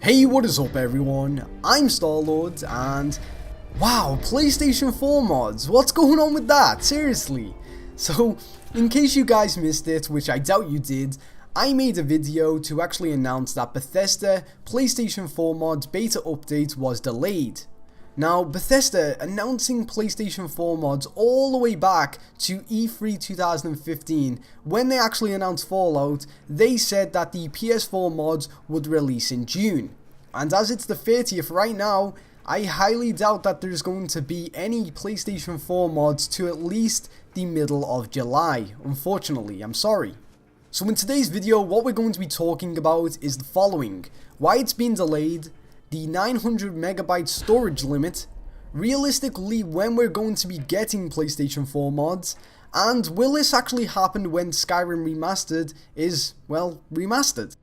Hey, what is up everyone? I'm Starlord and wow, PlayStation 4 mods, what's going on with that? Seriously. So, in case you guys missed it, which I doubt you did, I made a video to actually announce that Bethesda PlayStation 4 mods beta update was delayed. Now, Bethesda announcing PlayStation 4 mods all the way back to E3 2015, when they actually announced Fallout, they said that the PS4 mods would release in June. And as it's the 30th right now, I highly doubt that there's going to be any PlayStation 4 mods to at least the middle of July, unfortunately, I'm sorry. So in today's video, what we're going to be talking about is the following: why it's been delayed, the 900 megabyte storage limit, realistically when we're going to be getting PlayStation 4 mods, and will this actually happen when Skyrim Remastered is, well, remastered?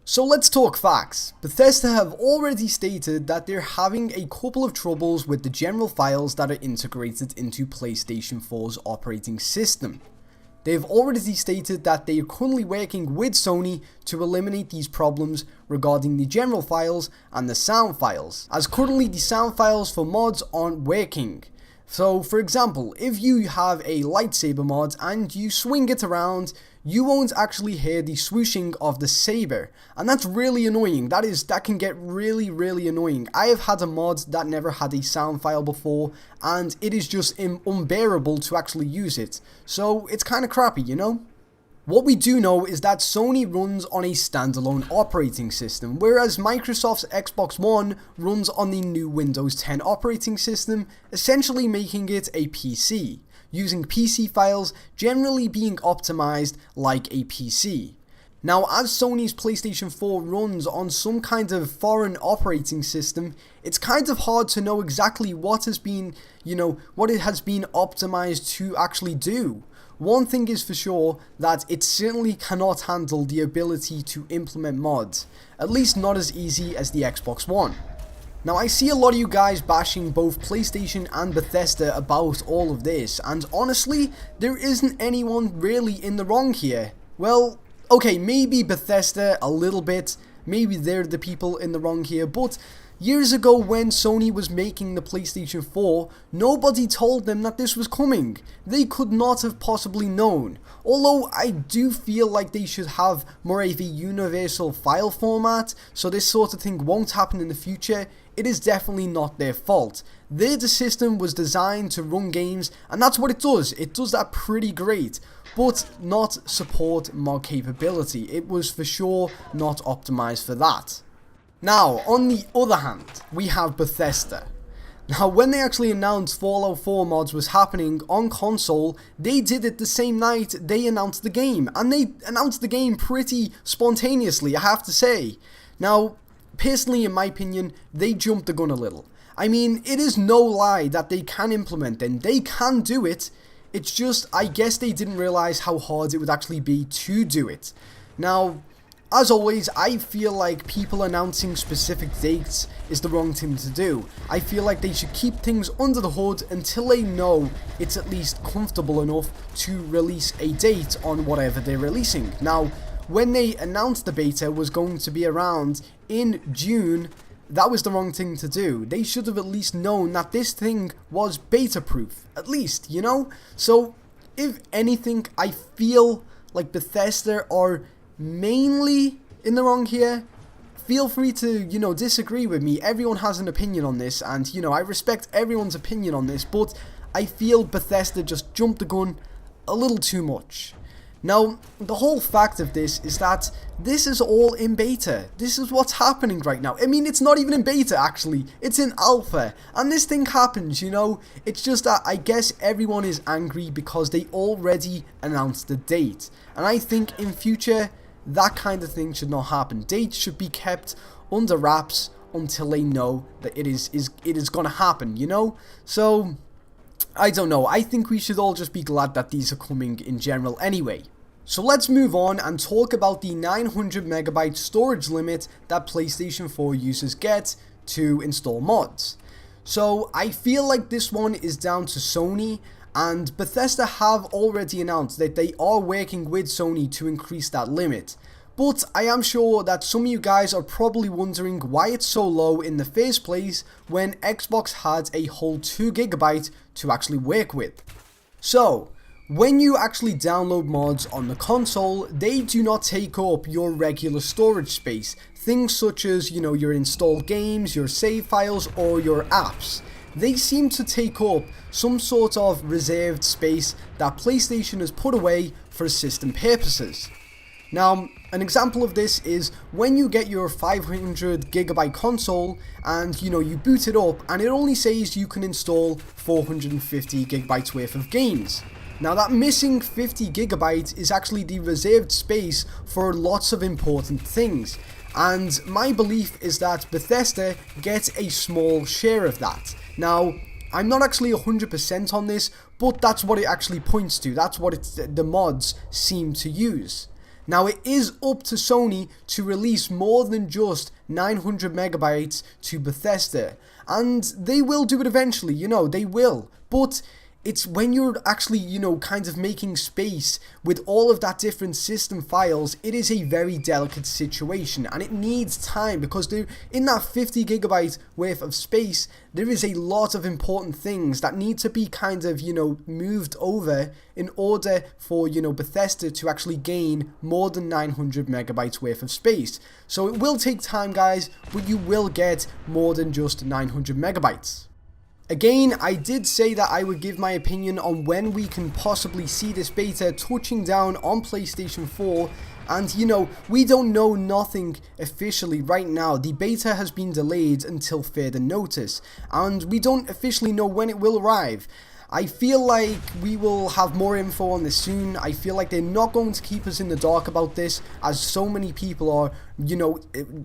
So let's talk facts. Bethesda have already stated that they're having a couple of troubles with the general files that are integrated into PlayStation 4's operating system. They've already stated that they are currently working with Sony to eliminate these problems regarding the general files and the sound files, as currently the sound files for mods aren't working. So for example, if you have a lightsaber mod and you swing it around, you won't actually hear the swooshing of the saber, and that's really annoying. That can get really annoying. I have had a mod that never had a sound file before, and it is just unbearable to actually use it. So it's kind of crappy, you know? What we do know is that Sony runs on a standalone operating system, whereas Microsoft's Xbox One runs on the new Windows 10 operating system, essentially making it a PC, using PC files generally being optimized like a PC. Now, as Sony's PlayStation 4 runs on some kind of foreign operating system, it's kind of hard to know exactly what has been, what it has been optimized to actually do. One thing is for sure, that it certainly cannot handle the ability to implement mods, at least not as easy as the Xbox One. Now, I see a lot of you guys bashing both PlayStation and Bethesda about all of this, and honestly, there isn't anyone really in the wrong here. Well, okay, maybe Bethesda a little bit, maybe they're the people in the wrong here, but years ago when Sony was making the PlayStation 4, nobody told them that this was coming. They could not have possibly known. Although I do feel like they should have more of a universal file format, so this sort of thing won't happen in the future, it is definitely not their fault. The system was designed to run games, and that's what it does. It does that pretty great, but not support mod capability. It was for sure not optimized for that. Now, on the other hand, we have Bethesda. Now, when they actually announced Fallout 4 mods was happening on console, they did it the same night they announced the game, and they announced the game pretty spontaneously, I have to say. Now, personally, in my opinion, they jumped the gun a little. I mean, it is no lie that they can implement them, they can do it, it's just, I guess they didn't realize how hard it would actually be to do it. Now, as always, I feel like people announcing specific dates is the wrong thing to do. I feel like they should keep things under the hood until they know it's at least comfortable enough to release a date on whatever they're releasing. Now, when they announced the beta was going to be around in June, that was the wrong thing to do. They should have at least known that this thing was beta proof, at least, you know? So, if anything, I feel like Bethesda are mainly in the wrong here. Feel free to, disagree with me. Everyone has an opinion on this, and, I respect everyone's opinion on this, but I feel Bethesda just jumped the gun a little too much. Now, the whole fact of this is that this is all in beta. This is what's happening right now. I mean, it's not even in beta, actually. It's in alpha. And this thing happens, It's just that I guess everyone is angry because they already announced the date. And I think in future, that kind of thing should not happen. Dates should be kept under wraps until they know that it is going to happen, So, I don't know, I think we should all just be glad that these are coming in general anyway. So let's move on and talk about the 900 megabyte storage limit that PlayStation 4 users get to install mods. So I feel like this one is down to Sony, and Bethesda have already announced that they are working with Sony to increase that limit. But I am sure that some of you guys are probably wondering why it's so low in the first place when Xbox had a whole 2 GB to actually work with. So, when you actually download mods on the console, they do not take up your regular storage space. Things such as, your installed games, your save files, or your apps. They seem to take up some sort of reserved space that PlayStation has put away for system purposes. Now, an example of this is when you get your 500 GB console and you boot it up and it only says you can install 450 GB worth of games. Now that missing 50 GB is actually the reserved space for lots of important things, and my belief is that Bethesda gets a small share of that. Now, I'm not actually 100% on this, but that's what it actually points to, that's what the mods seem to use. Now it is up to Sony to release more than just 900 megabytes to Bethesda, and they will do it eventually, they will, but it's when you're actually, kind of making space with all of that different system files, it is a very delicate situation and it needs time because in that 50 GB worth of space, there is a lot of important things that need to be kind of, moved over in order for, Bethesda to actually gain more than 900 megabytes worth of space. So it will take time, guys, but you will get more than just 900 megabytes. Again, I did say that I would give my opinion on when we can possibly see this beta touching down on PlayStation 4, and we don't know nothing officially right now. The beta has been delayed until further notice, and we don't officially know when it will arrive. I feel like we will have more info on this soon. I feel like they're not going to keep us in the dark about this, as so many people are,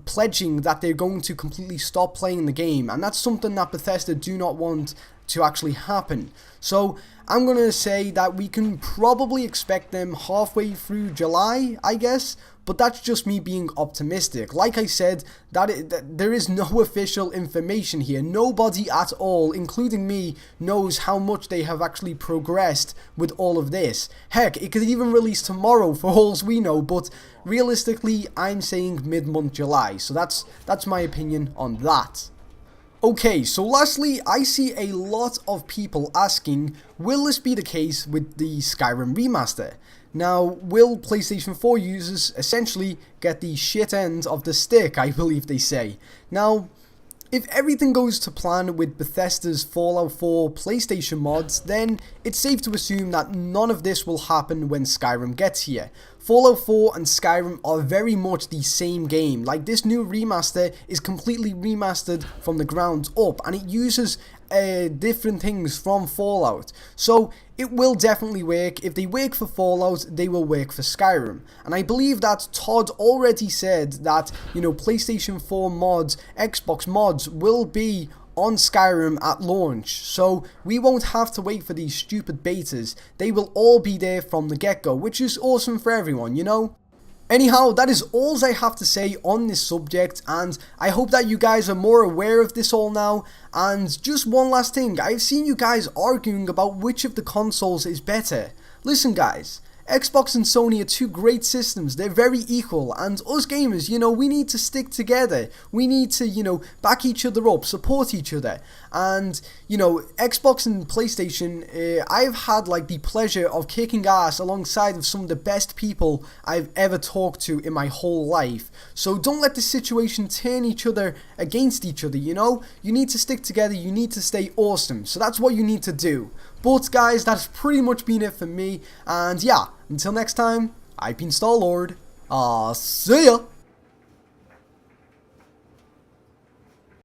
pledging that they're going to completely stop playing the game, and that's something that Bethesda do not want to actually happen. So I'm going to say that we can probably expect them halfway through July, I guess, but that's just me being optimistic. Like I said, that there is no official information here. Nobody at all, including me, knows how much they have actually progressed with all of this. Heck, it could even release tomorrow for all we know, but realistically, I'm saying mid-month July, so that's my opinion on that. Okay, so lastly, I see a lot of people asking, will this be the case with the Skyrim Remaster? Now, will PlayStation 4 users essentially get the shit end of the stick, I believe they say. Now, if everything goes to plan with Bethesda's Fallout 4 PlayStation mods, then it's safe to assume that none of this will happen when Skyrim gets here. Fallout 4 and Skyrim are very much the same game. Like, this new remaster is completely remastered from the ground up, and it uses different things from Fallout. So it will definitely work. If they work for Fallout, they will work for Skyrim. And I believe that Todd already said that, PlayStation 4 mods, Xbox mods will be on Skyrim at launch, so we won't have to wait for these stupid betas. They will all be there from the get-go, which is awesome for everyone, Anyhow, that is all I have to say on this subject, and I hope that you guys are more aware of this all now. And just one last thing, I've seen you guys arguing about which of the consoles is better. Listen guys, Xbox and Sony are two great systems, they're very equal, and us gamers, we need to stick together, we need to, back each other up, support each other, and, Xbox and PlayStation, I've had, the pleasure of kicking ass alongside of some of the best people I've ever talked to in my whole life, so don't let the situation turn each other against each other, you need to stick together, you need to stay awesome, so that's what you need to do. But guys, that's pretty much been it for me, and yeah, until next time, I've been Starlord, see ya!